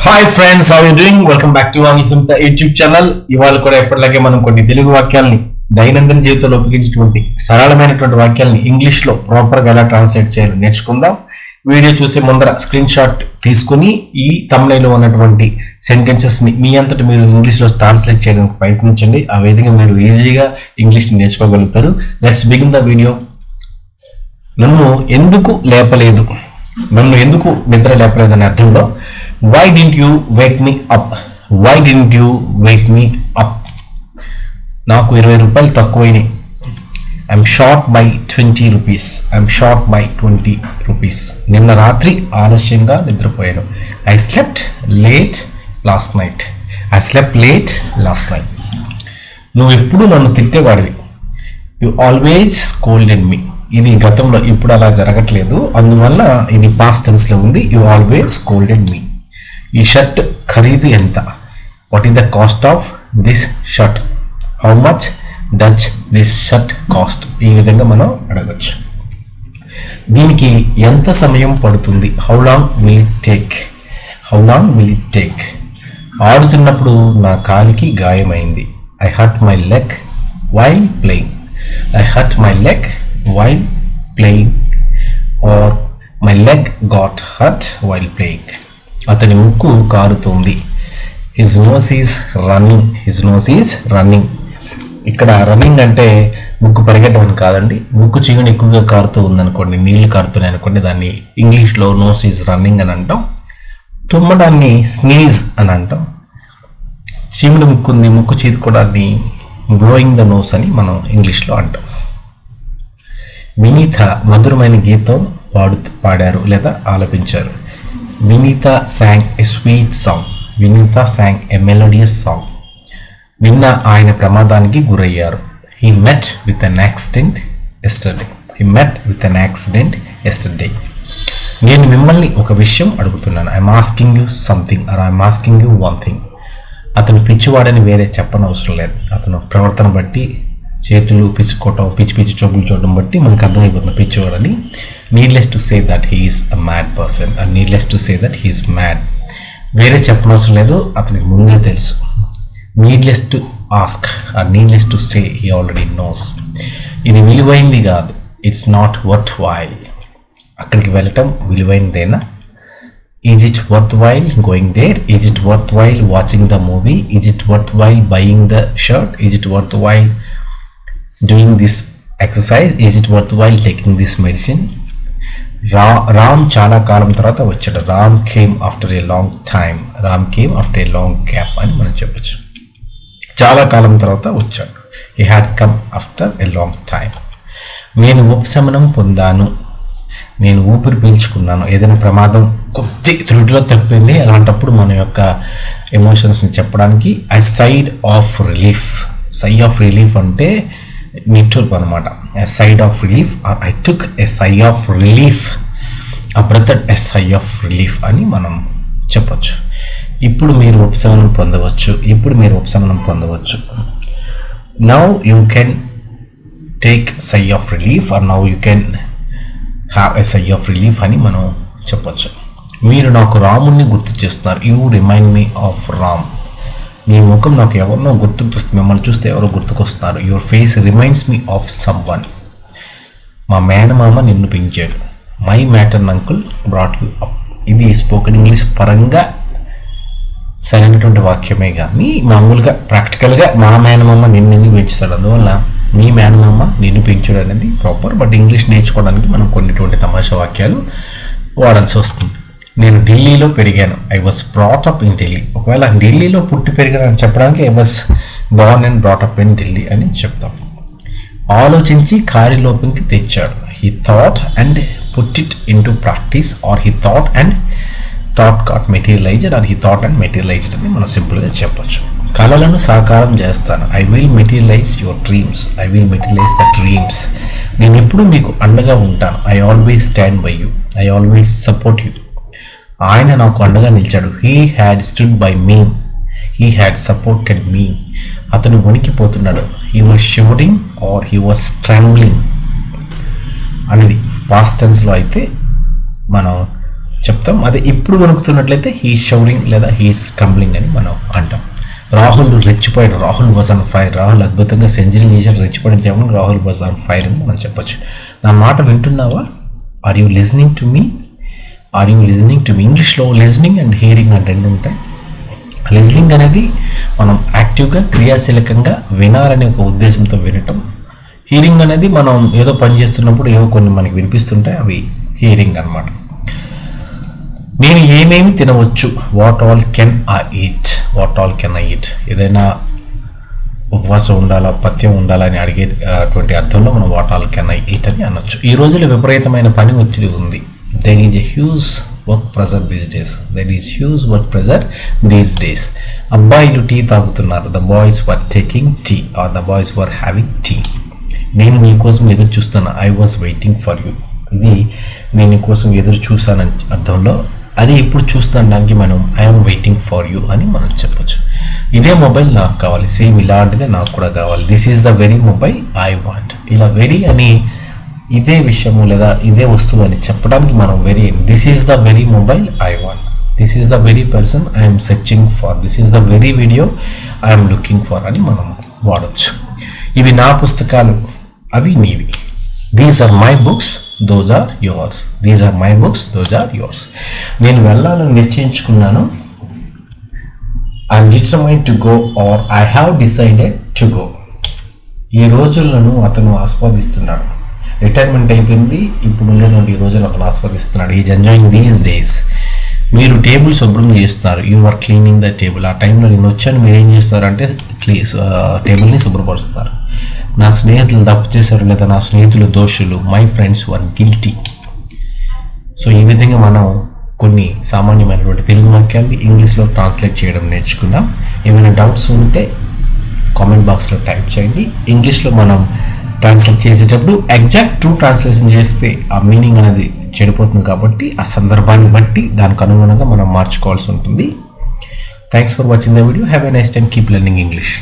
Hi friends, how you doing? Welcome back to vangi సొంత YouTube channel. ఇవాళ కూడా ఎప్పటిలాగే మనం కొన్ని తెలుగు వాక్యాలని దైనందిన జీవితంలో ఉపయోగించినటువంటి సరళమైనటువంటి వాక్యాలని ఇంగ్లీష్ లో ప్రాపర్ గా ఎలా ట్రాన్స్లేట్ చేయాలో నేర్చుకుందాం. వీడియో చూసే ముందర స్క్రీన్ షాట్ తీసుకుని ఈ thumbnail లో ఉన్నటువంటి సెంటెన్సెస్ ని మీ అంతటి మీరు ఇంగ్లీష్ లో ట్రాన్స్లేట్ చేయడానికి ప్రయత్నించండి. ఆ విధంగా మీరు ఈజీగా ఇంగ్లీష్ ని నేర్చుకోగలుగుతారు. Let's begin the video. నన్ను ఎందుకు లేపలేదు, నన్ను ఎందుకు నిద్ర లేపలేదని అర్థంలో why didn't you wake me up, why didn't you wake me up, నాకు 20 రూపాయలు తక్కువైనాయి. I'm short by 20 rupees, I'm short by 20 rupees. నిన్న రాత్రి ఆలస్యంగా నిద్రపోయాను. I slept late last night, I slept late last night. నువ్వు ఎప్పుడు నన్ను తిట్టేవాడివి. You always scolded me. ఇది గతంలో, ఇప్పుడు అలా జరగట్లేదు, అందువల్ల ఇది పాస్ట్ టెన్స్ లో ఉంది. You always scolded me. ఈ షర్ట్ ఖరీదు ఎంత? What is the cost of this shirt? How much does this shirt cost? ఈ విధంగా మనం అడగచ్చు. దీనికి ఎంత సమయం పడుతుంది? How long will it take, how long will it take? ఆడుతున్నప్పుడు నా కాలికి గాయమైంది. I hurt my leg while playing, I hurt my leg while playing, or my leg got hurt while playing. అతని ముక్కు కారుతుంది. His nose is running, his nose is running. ఇక్కడ running అంటే ముక్కు పరిగెట్టడం అని కాదండి. ముక్కు చీగుని ఎక్కువగా కారుతూ ఉందనుకోండి, నీళ్లు కారుతున్నాయి అనుకోండి, దాన్ని ఇంగ్లీష్లో నోస్ ఈజ్ రన్నింగ్ అని అంటాం. తుమ్మడాన్ని స్నీజ్ అని అంటాం. చీముడు ముక్కు ఉంది, ముక్కు చీదుకోవడాన్ని బ్లోయింగ్ ద నోస్ అని మనం ఇంగ్లీష్లో అంటాం. వినీత మధురమైన గీతం పాడారు లేదా ఆలపించారు. Vinita sang a sweet song, Vinita sang a melodious song. విన్న ఆయన ప్రమాదానికి గురయ్యారు. He met with an accident yesterday, he met with an accident yesterday. నేను మిమ్మల్ని ఒక విషయం అడుగుతున్నాను. I'm asking you something, or I'm asking you one thing. అతను పిచ్చివాడని వేరే చెప్పనవసరం లేదు. అతను ప్రవర్తన బట్టి, చేతులు పిచ్చుకోవటం, పిచ్చి పిచ్చి చూపులు చూడడం బట్టి మనకు అర్థమైపోతుంది పిచ్చివాడని. Needless to say that he's a mad person, and needless to say that he's mad. వేరే చెప్పనవసరం లేదు, అతనికి ముందే తెలుసు. Needless to ask or needless to say, he already knows. ఇది విలువైంది కాదు, ఇట్స్ నాట్ వర్త్ వైల్. అక్కడికి వెళ్ళటం విలువైనదేనా? Is it worth while going there? Is it worth while watching the movie? Is it worth while buying the shirt? Is it worth while doing this exercise? Is it worthwhile taking this medicine? Ram చాలా కాలం తర్వాత వచ్చాడు. Ram came after a long time, Ram came after a long gap అని మనం చెప్పచ్చు. చాలా కాలం తర్వాత వచ్చాడు. he had come after a long time. నేను ఉపశమనం పొందాను, నేను ఊపిరి పీల్చుకున్నాను. ఏదైనా ప్రమాదం కొద్ది త్రుటిలో తప్పింది, అలాంటప్పుడు మన యొక్క ఎమోషన్స్ని చెప్పడానికి a sigh of relief. Sigh of relief అంటే నిట్టూర్పు అనమాట. A sigh of relief, or I took a sigh of relief, ఆ breathed a sigh of relief అని మనం చెప్పచ్చు. ఇప్పుడు మీరు ఉపశమనం పొందవచ్చు, ఇప్పుడు మీరు ఉపశమనం పొందవచ్చు. Now you can take sigh of relief, or now you can have a sigh of relief అని మనం చెప్పచ్చు. మీరు నాకు రాముణ్ణి గుర్తు చేస్తున్నారు. You remind me of Ram. మీ ముఖం నాకు ఎవరినో గుర్తుకొస్తుంది, మిమ్మల్ని చూస్తే ఎవరో గుర్తుకొస్తున్నారు. Your face reminds me of someone. మా మేనమామ నిన్ను పెంచాడు. My maternal uncle brought you up. ఇది స్పోకెన్ ఇంగ్లీష్ పరంగా సరైనటువంటి వాక్యమే, కానీ మామూలుగా ప్రాక్టికల్గా మా మేనమామ నిన్ను ఎందుకు పెంచుతాడు, అందువల్ల మీ మేనమామ నిన్ను పెంచాడు అనేది ప్రాపర్. బట్ ఇంగ్లీష్ నేర్చుకోవడానికి మనం కొన్నిటువంటి తమాషా వాక్యాలు వాడాల్సి వస్తుంది. నేను ఢిల్లీలో పెరిగాను. I was brought up in Delhi. ఒకవేళ ఢిల్లీలో పుట్టి పెరిగానని చెప్పడానికి I was Born and brought up in Delhi అని చెప్తాం. ఆలోచించి కార్యలోపంకి తెచ్చాడు. He thought and put it in to practice, or he thought and thought got materialised, or he thought and materialised అని మనం సింపుల్గా చెప్పచ్చు. కళలను సాకారం చేస్తాను. I will materialise your dreams, I will materialise the dreams. నేను ఎప్పుడు మీకు అండగా ఉంటాను. I always stand by you, I always support you. ఆయన నాకు అండగా నిలిచాడు. He had stood by me, he had supported me. అతను వణికిపోతున్నాడు. He was shivering or he was trembling అనేది పాస్ట్ టెన్స్లో అయితే మనం చెప్తాం. అదే ఇప్పుడు వణుకుతున్నట్లయితే హీఈస్ షౌరింగ్ లేదా హీఈస్ స్కంబ్లింగ్ అని మనం అంటాం. రాహుల్ రెచ్చిపోయాడు, Rahul was on fire, Rahul అద్భుతంగా సెంచరీ చేశాడు, రెచ్చిపోయిన చెప్పడం రాహుల్ వాజ్ ఆన్ ఫైర్ అని మనం చెప్పొచ్చు. నా మాట వింటున్నావా? Are you listening to me? Are you listening to me? ఇంగ్లీష్లో లిజనింగ్ అండ్ హియరింగ్ అని రెండు ఉంటాయి. లిజనింగ్ అనేది మనం యాక్టివ్గా క్రియాశీలకంగా వినాలనే ఒక ఉద్దేశంతో వినటం. హియరింగ్ అనేది మనం ఏదో పని చేస్తున్నప్పుడు ఏవో కొన్ని మనకి వినిపిస్తుంటాయి, అవి హియరింగ్ అనమాట. నేను ఏమేమి తినవచ్చు? What all can I eat? What all can I eat? ఏదైనా ఉపవాసం ఉండాలా, పథ్యం ఉండాలా అని అడిగేటువంటి అర్థంలో మనం what all can I eat అని అనొచ్చు. ఈ రోజుల్లో విపరీతమైన పని ఒత్తిడి ఉంది. There is a huge work pressure these days. అబ్బాయిలు టీ తాగుతున్నారు. The boys were taking tea or the boys were having tea. నేను మీకోసం ఎదురు చూస్తున్నా. I was waiting for you. ఇది నేను నీకోసం ఎదురు చూసానని అర్థంలో. అది ఇప్పుడు చూస్తానికి మనం ఐఎమ్ వెయిటింగ్ ఫర్ యూ అని మనం చెప్పొచ్చు. ఇదే మొబైల్ నాకు కావాలి, సేమ్ ఇలాంటిదే నాకు కూడా కావాలి. This is the very mobile I want. ఇలా వెరీ అని ఇదే విషయము లేదా ఇదే వస్తువు అని చెప్పడానికి మనం very, this is the very mobile I want, this is the very person I'm searching for, this is the very video I'm looking for అని మనం వాడచ్చు. ఇవి నా పుస్తకాలు, అవి నీవి. These are my books, those are yours. These are my books, those are yours. నేను వెళ్ళాలని నిశ్చయించుకున్నాను. I'm determined to go or I have decided to go. ఈ రోజులను అతను ఆస్వాదిస్తున్నాడు. రిటైర్మెంట్ అయిపోయింది, ఇప్పుడు ఉండేటువంటి ఈ రోజులు అతను ఆస్వాదిస్తున్నాడు. Is enjoying these days. మీరు టేబుల్ శుభ్రం చేస్తున్నారు. You are cleaning the table. ఆ టైంలో నేను వచ్చాను, మీరు ఏం చేస్తారంటే టేబుల్ని శుభ్రపరుస్తారు. నా స్నేహితులు తప్పు చేశారు లేదా నా స్నేహితులు దోషులు. My friends were guilty. So ఈ విధంగా మనం కొన్ని సామాన్యమైనటువంటి తెలుగు వాక్యాన్ని ఇంగ్లీష్లో ట్రాన్స్లేట్ చేయడం నేర్చుకున్నాం. ఏమైనా డౌట్స్ ఉంటే కామెంట్ బాక్స్లో టైప్ చేయండి. ఇంగ్లీష్లో మనం ట్రాన్స్లేట్ చేసేటప్పుడు ఎగ్జాక్ట్ ట్రూ ట్రాన్స్లేషన్ చేస్తే ఆ మీనింగ్ అనేది చెడిపోతుంది కాబట్టి ఆ సందర్భాన్ని బట్టి దానికి అనుగుణంగా మనం మార్చుకోవాల్సి ఉంటుంది. Thanks for watching the video. Have a nice time. Keep learning English.